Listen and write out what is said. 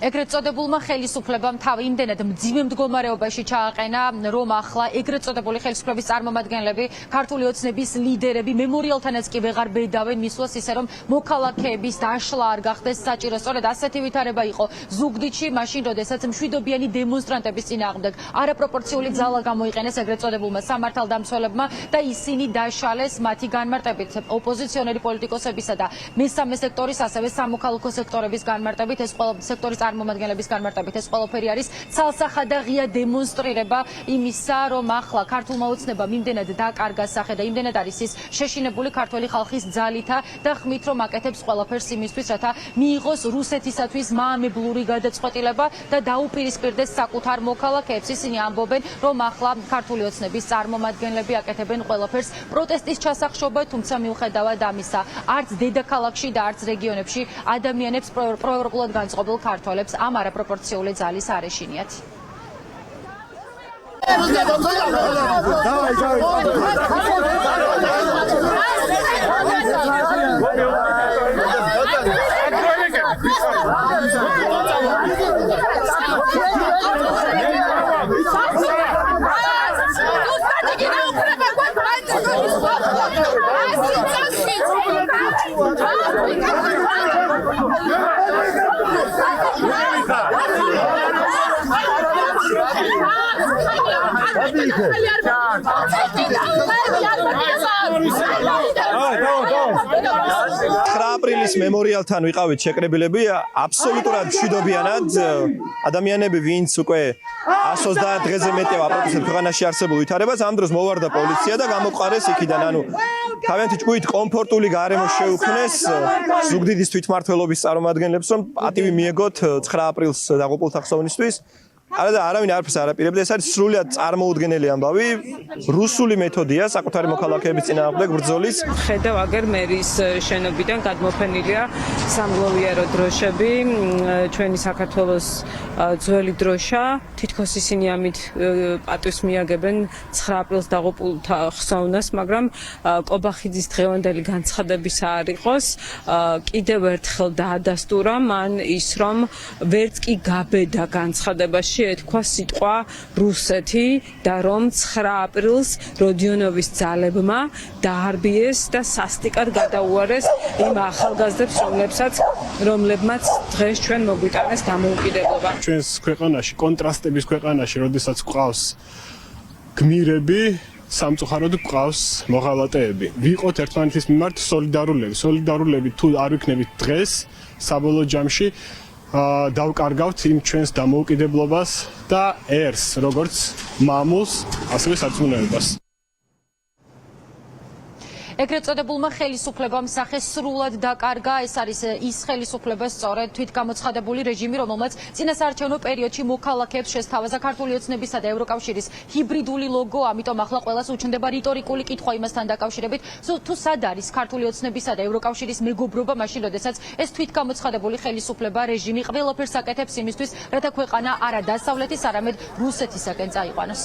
ეგრეთ წოდებულმა ხელისუფლებამ თავი იმდენად მძიმე მდგომარეობაში ჩააყენა, რომ ახლა ეგრეთ წოდებული ხელისუფლების წარმომადგენლები, ქართული ოცნების ლიდერები მემორიალთანაც კი ვეღარ ბედავენ მისვლას ისე რომ მოქალაქეების დაშლა არ გახდეს საჭირო. სწორედ ასეთი ვითარება იყო ზუგდიდში, მაშინ როდესაც მშვიდობიანი დემონსტრანტების წინააღმდეგ არაპროპორციული ძალა გამოიყენეს ეგრეთ წოდებულმა სამართალდამცველებმა და ისინი დაშალეს მათი განმარტებით ოპოზიციონერი პოლიტიკოსებისა და მესამე სექტორის, ასევე სამოქალაქო სექტორების განმარტებით, ეს ყველა სექტორის წარმომადგენლების განმარტებით ეს ყველაფერი არის ცალსახა და ღია დემონსტრირება იმისა, რომ ახლა ქართულმა ოცნებამ იმდენად დაკარგა სახე და იმდენად არის ის შეშინებული ქართველი ხალხის ძალითა და ხმით, რომ აკეთებს ყველაფერს იმისთვის, რათა მიიღოს რუსეთისათვის მაამებლური გადაწყვეტილება და დაუპირისპირდეს საკუთარ მოქალაქეებს. ისინი ამბობენ, რომ ახლა ქართული ოცნების წარმომადგენლები აკეთებენ ყველაფერს პროტესტის ჩასახშობად, თუმცა მიუხედავად ამისა, არც დედაქალაქში და არც რეგიონებში ადამიანებს პროევროპულად განწყობილ ქართველებს ამ არაპროპორციული ძალის არ ეშინიათ. აპრილის მემორიალთან ვიყავით შეკრებილები აბსოლუტურად მშვიდობიანად ადამიანები ვინც უკვე 130 დღეზე მეტია აპროტესტებენ ქვეყანაში არსებულ ვითარებას ამ დროს მოვარდა პოლიცია და გამოყარეს იქიდან ანუ თავიანთი ჭკუით კომფორტული გარემო შეუქმნეს ზუგდიდის თვითმმართველობის წარმომადგენლებს რომ პატივი მიეგოთ 9 აპრილს დაღუპულთა ხსოვნისთვის არა არავინ არაფერს არ აპირებდა ეს არის სრულიად წარმოუდგენელი ამბავი რუსული მეთოდია საკუთარი მოქალაქეების წინააღმდეგ ბრძოლის ხედავ აგერ მერის შენობიდან გადმოფენილია სამგლოვიარო დროშები ჩვენი საქართველოს ძველი დროშა თითქოს ისინი ამით პატივს მიაგებენ 9 აპრილს დაღუპულთა ხსოვნას მაგრამ კობახიძის დღევანდელი განცხადებისა არ იყოს კიდევ ერთხელ დაადასტურა მან ის რომ ვერც კი გაბედა განცხადებაში ეთქვა სიტყვა რუსეთი და რომ 9 აპრილს როდიონოვის ძალებმა დაარბიეს და სასტიკად გადაუარეს იმ ახალგაზრდებს რომლებმაც დღეს ჩვენ მოგვიტანეს დამოუკიდებლობა. ჩვენს ქვეყანაში კონტრასტების ქვეყანაში, როდესაც გვყავს გმირები, სამწუხაროდ გვყავს მოღალატეები. ვიყოთ ერთმანეთის მიმართ სოლიდარულები თუ არ ვიქნებით დღეს საბოლოო ჯამში დავკარგავთ იმ ჩვენს დამოუკიდებლობას და ერს, როგორც მამულს, ასევე სარწმუნოებას. ეგრეთ წოდებულმა ხელისუფლებამ სახე სრულად დაკარგა, ეს არის ის ხელისუფლება სწორედ თვითგამოცხადებული რეჟიმი, რომელმაც წინასაარჩევნო პერიოდში მოქალაქეებს შესთავაზა ქართული ოცნებისა და ევროკავშირის ჰიბრიდული ლოგო, ამიტომ ახლა ყველას უჩნდება რიტორიკული კითხვა იმასთან დაკავშირებით, თუ სად არის ქართული ოცნებისა და ევროკავშირის მეგობრობა მაშინ, როდესაც ეს თვითგამოცხადებული ხელისუფლება რეჟიმი ყველაფერს აკეთებს იმისთვის, რათა ქვეყანა არა დასავლეთის, არამედ რუსეთისაკენ წაიყვანოს.